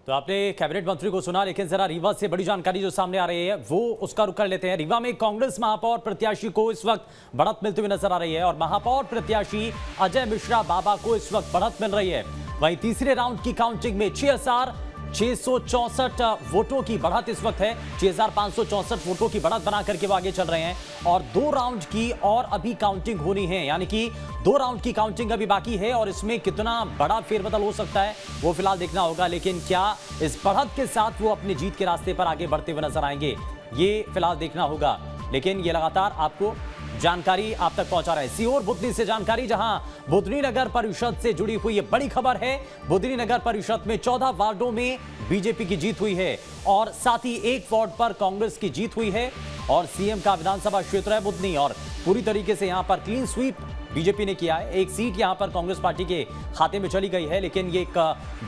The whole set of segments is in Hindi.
तो आपने कैबिनेट मंत्री को सुना, लेकिन जरा रीवा से बड़ी जानकारी जो सामने आ रही है वो उसका रुख कर लेते हैं। रीवा में कांग्रेस महापौर प्रत्याशी को इस वक्त बढ़त मिलती हुई नजर आ रही है और महापौर प्रत्याशी अजय मिश्रा बाबा को इस वक्त बढ़त मिल रही है। वहीं तीसरे राउंड की काउंटिंग में 6,664 वोटों की बढ़त इस वक्त है। 6,564 वोटों की बढ़त बना करके वो आगे चल रहे हैं और 2 राउंड की और अभी काउंटिंग होनी है, यानी कि 2 राउंड की काउंटिंग अभी बाकी है और इसमें कितना बड़ा फेरबदल हो सकता है वो फिलहाल देखना होगा। लेकिन क्या इस बढ़त के साथ वो अपनी जीत के रास्ते पर आगे बढ़ते हुए नजर आएंगे, ये फिलहाल देखना होगा। लेकिन ये लगातार आपको जानकारी आप तक पहुंचा रहे हैं। सीहोर बुधनी से जानकारी, जहां बुधनी नगर परिषद से जुड़ी हुई ये बड़ी खबर है। बुधनी नगर परिषद में 14 वार्डों में बीजेपी की जीत हुई है और साथ ही 1 वार्ड पर कांग्रेस की जीत हुई है और सीएम का विधानसभा क्षेत्र है बुधनी और पूरी तरीके से यहां पर क्लीन स्वीप बीजेपी ने किया है। 1 सीट यहां पर कांग्रेस पार्टी के खाते में चली गई है, लेकिन ये एक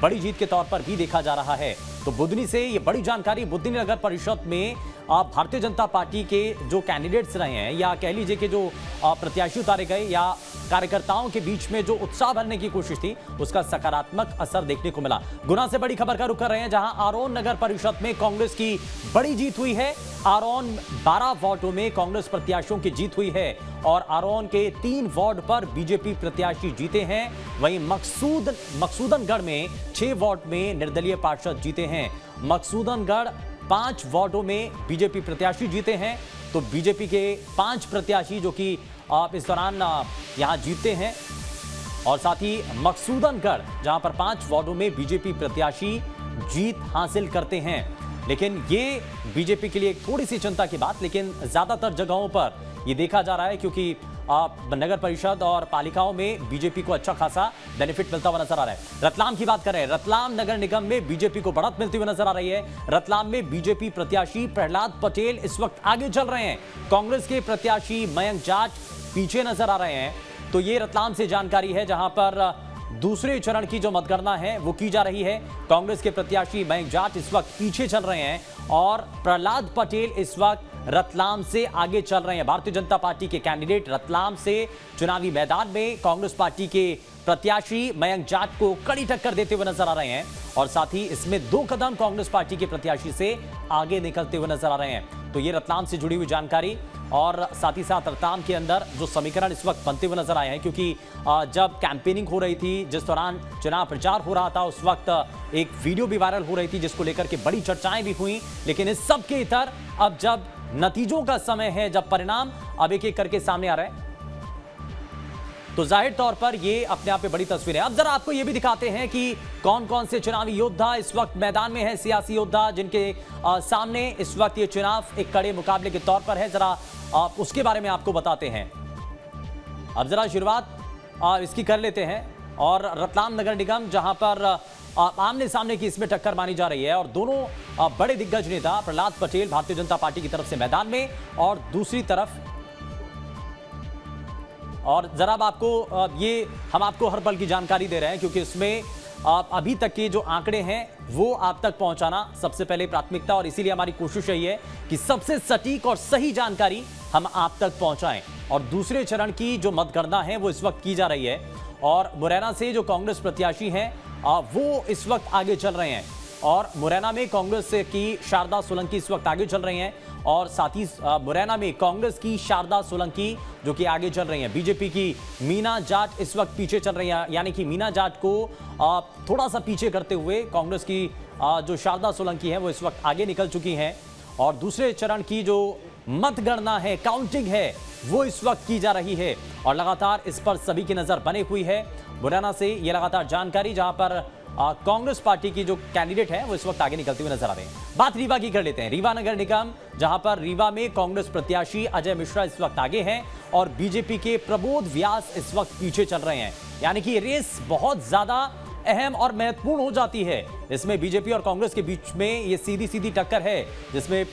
बड़ी जीत के तौर पर भी देखा जा रहा है। तो बुधनी से ये बड़ी जानकारी। बुधनी नगर परिषद में भारतीय जनता पार्टी के जो कैंडिडेट्स रहे हैं या कह लीजिए कि जो प्रत्याशी उतारे गए या कार्यकर्ताओं के बीच में जो उत्साह भरने की कोशिश थी, उसका सकारात्मक असर देखने को मिला। गुना से बड़ी खबर का रुख कर रहे हैं, जहां आरोन नगर परिषद में कांग्रेस की बड़ी जीत हुई है। आरोन 12 वार्डों में कांग्रेस प्रत्याशियों की जीत हुई है और आरोन के 3 वार्ड पर बीजेपी प्रत्याशी जीते हैं। वहीं मकसूदनगढ़ में 6 वार्ड में निर्दलीय पार्षद जीते हैं। मकसूदनगढ़ 5 वार्डों में बीजेपी प्रत्याशी जीते हैं। तो बीजेपी के 5 प्रत्याशी जो कि इस दौरान यहां जीतते हैं और साथ ही मकसूदनगढ़ जहां पर 5 वार्डों में बीजेपी प्रत्याशी जीत हासिल करते हैं। लेकिन ये बीजेपी के लिए थोड़ी सी चिंता की बात, लेकिन ज्यादातर जगहों पर ये देखा जा रहा है क्योंकि नगर परिषद और पालिकाओं में बीजेपी को अच्छा खासा बेनिफिट मिलता हुआ नजर आ रहा है। रतलाम की बात करें, रतलाम नगर निगम में बीजेपी को बढ़त मिलती हुई नजर आ रही है। रतलाम में बीजेपी प्रत्याशी प्रहलाद पटेल इस वक्त आगे चल रहे हैं। कांग्रेस के प्रत्याशी मयंक जाट पीछे नजर आ रहे हैं। तो ये रतलाम से जानकारी है, जहां पर दूसरे चरण की जो मतगणना है वो की जा रही है। कांग्रेस के प्रत्याशी मयंक जाट इस वक्त पीछे चल रहे हैं और प्रहलाद पटेल इस वक्त रतलाम से आगे चल रहे हैं। भारतीय जनता पार्टी के कैंडिडेट रतलाम से चुनावी मैदान में कांग्रेस पार्टी के प्रत्याशी मयंक जाट को कड़ी टक्कर देते हुए नजर आ रहे हैं और साथ ही इसमें 2 कदम कांग्रेस पार्टी के प्रत्याशी से आगे निकलते हुए नजर आ रहे हैं। तो ये रतलाम से जुड़ी हुई जानकारी और साथ ही साथ रतलाम के अंदर जो समीकरण इस वक्त बनते हुए नजर आए हैं, क्योंकि जब कैंपेनिंग हो रही थी, जिस दौरान चुनाव प्रचार हो रहा था, उस वक्त एक वीडियो भी वायरल हो रही थी जिसको लेकर के बड़ी चर्चाएं भी हुई। लेकिन इस सब के इतर अब जब नतीजों का समय है, जब परिणाम अब एक-एक करके सामने आ रहे हैं, तो जाहिर तौर पर ये अपने आप में बड़ी तस्वीर है। अब जरा आपको ये भी दिखाते हैं कि कौन कौन से चुनावी योद्धा इस वक्त मैदान में है, सियासी योद्धा जिनके सामने इस वक्त ये चुनाव एक कड़े मुकाबले के तौर पर है। जरा उसके बारे में आपको बताते हैं। अब जरा शुरुआत इसकी कर लेते हैं और रतलाम नगर निगम जहां पर आमने सामने की इसमें टक्कर मानी जा रही है और दोनों बड़े दिग्गज नेता प्रहलाद पटेल भारतीय जनता पार्टी की तरफ से मैदान में और दूसरी तरफ, और जरा आपको ये हम आपको हर पल की जानकारी दे रहे हैं क्योंकि इसमें अभी तक के जो आंकड़े हैं वो आप तक पहुंचाना सबसे पहले प्राथमिकता, और इसीलिए हमारी कोशिश यही है कि सबसे सटीक और सही जानकारी हम आप तक पहुंचाएं। और दूसरे चरण की जो मतगणना है वो इस वक्त की जा रही है और मुरैना से जो कांग्रेस प्रत्याशी हैं वो इस वक्त आगे चल रहे हैं और मुरैना में कांग्रेस की शारदा सोलंकी इस वक्त आगे चल रही हैं और साथ ही मुरैना में कांग्रेस की शारदा सोलंकी जो कि आगे चल रही हैं। बीजेपी की मीना जाट इस वक्त पीछे चल रही हैं, यानी कि मीना जाट को थोड़ा सा पीछे करते हुए कांग्रेस की जो शारदा सोलंकी है वो इस वक्त आगे निकल चुकी हैं और दूसरे चरण की जो मतगणना है, काउंटिंग है, वो इस वक्त की जा रही है और लगातार इस पर सभी की नजर बनी हुई है। मुरैना से ये लगातार जानकारी, जहां पर कांग्रेस पार्टी की जो कैंडिडेट है वो इस वक्त आगे निकलते हुए नजर आ रहे हैं। बात रीवा की कर लेते हैं। रीवा नगर निगम, जहां पर रीवा में कांग्रेस प्रत्याशी अजय मिश्रा इस वक्त आगे हैं और बीजेपी के प्रबोध व्यास इस वक्त पीछे चल रहे हैं, यानी कि रेस बहुत ज्यादा अहम और महत्वपूर्ण हो जाती है। इसमें बीजेपी और कांग्रेस के बीच में ये सीधी सीधी टक्कर है, जिसमें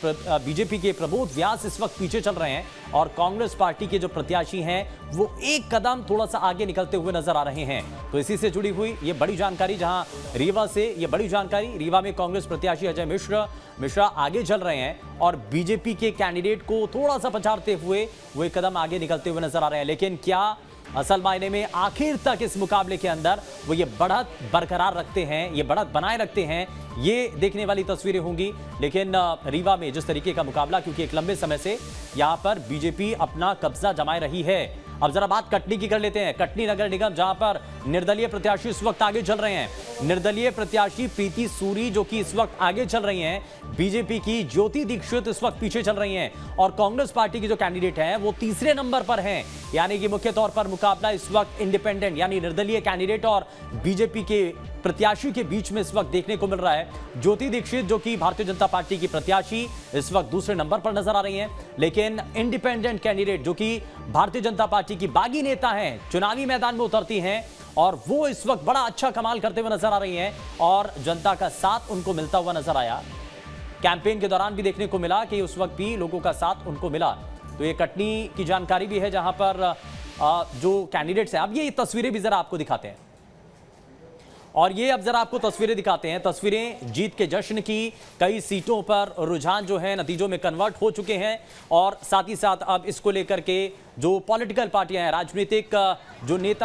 बीजेपी के प्रबोध व्यास इस वक्त पीछे चल रहे हैं और कांग्रेस पार्टी के जो प्रत्याशी हैं वो 1 कदम थोड़ा सा आगे निकलते हुए नजर आ रहे हैं। तो इसी से जुड़ी हुई ये बड़ी जानकारी, जहां रीवा से ये बड़ी जानकारी, रीवा में कांग्रेस प्रत्याशी अजय मिश्रा आगे चल रहे हैं और बीजेपी के कैंडिडेट को थोड़ा सा पछाड़ते हुए वो 1 कदम आगे निकलते हुए नजर आ रहे हैं। लेकिन क्या असल मायने में आखिर तक इस मुकाबले के अंदर वो ये बढ़त बरकरार रखते हैं, ये बढ़त बनाए रखते हैं, ये देखने वाली तस्वीरें होंगी। लेकिन रीवा में जिस तरीके का मुकाबला, क्योंकि एक लंबे समय से यहां पर बीजेपी अपना कब्जा जमाए रही है। अब जरा बात कटनी की कर लेते हैं। कटनी नगर निगम, जहां पर निर्दलीय प्रत्याशी इस वक्त आगे चल रहे हैं। निर्दलीय प्रत्याशी प्रीति सूरी जो कि इस वक्त आगे चल रही हैं, बीजेपी की ज्योति दीक्षित इस वक्त पीछे चल रही हैं, और कांग्रेस पार्टी की जो कैंडिडेट हैं वो तीसरे नंबर पर हैं। यानी कि मुख्य तौर पर मुकाबला इस वक्त इंडिपेंडेंट यानी निर्दलीय कैंडिडेट और बीजेपी के प्रत्याशी के बीच में इस वक्त देखने को मिल रहा है। ज्योति दीक्षित जो कि भारतीय जनता पार्टी की प्रत्याशी इस वक्त दूसरे नंबर पर नजर आ रही हैं, लेकिन इंडिपेंडेंट कैंडिडेट जो कि भारतीय जनता पार्टी की बागी नेता हैं, चुनावी मैदान में उतरती हैं और वो इस वक्त बड़ा अच्छा कमाल करते हुए नजर आ रही हैं और जनता का साथ उनको मिलता हुआ नजर आया। कैंपेन के दौरान भी देखने को मिला कि उस वक्त भी लोगों का साथ उनको मिला। तो ये कटनी की जानकारी भी है जहां पर जो कैंडिडेट्स हैं, अब ये तस्वीरें भी जरा आपको दिखाते हैं और ये अब जरा आपको तस्वीरें दिखाते हैं। तस्वीरें जीत के जश्न की, कई सीटों पर रुझान जो है नतीजों में कन्वर्ट हो चुके हैं और साथ ही साथ अब इसको लेकर के जो पॉलिटिकल पार्टियां हैं, राजनीतिक जो नेता